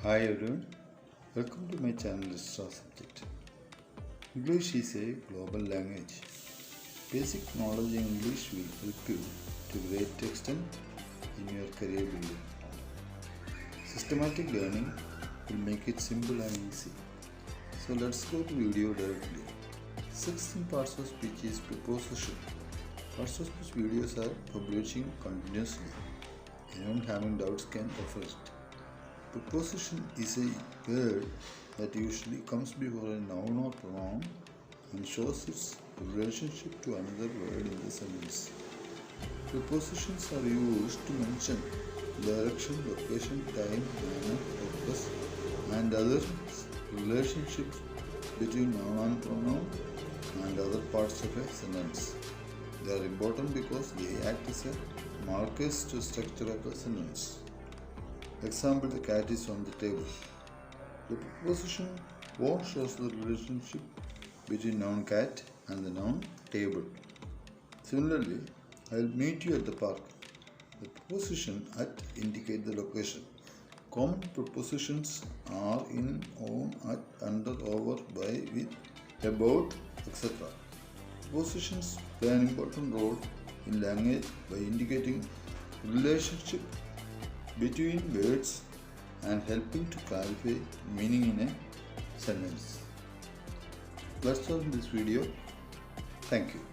Hi everyone, welcome to my channel Extra Subject. English is a global language. Basic knowledge in English will help you to great extent in your career building. Systematic learning will make it simple and easy. So let's go to video directly. 16 parts of speech is preposition. Parts of speech videos are publishing continuously. Anyone having doubts can refer it. Preposition is a word that usually comes before a noun or pronoun and shows its relationship to another word in the sentence. Prepositions are used to mention direction, location, time, manner, purpose, and other relationships between noun and pronoun and other parts of a sentence. They are important because they act as a markers to structure of a sentence. Example, the cat is on the table. The preposition what shows the relationship between noun cat and the noun table. Similarly, I will meet you at the park. The preposition at indicate the location. Common prepositions are in, on, at, under, over, by, with, about, etc. Prepositions play an important role in language by indicating relationship between words and helping to clarify meaning in a sentence. That's all in this video. Thank you.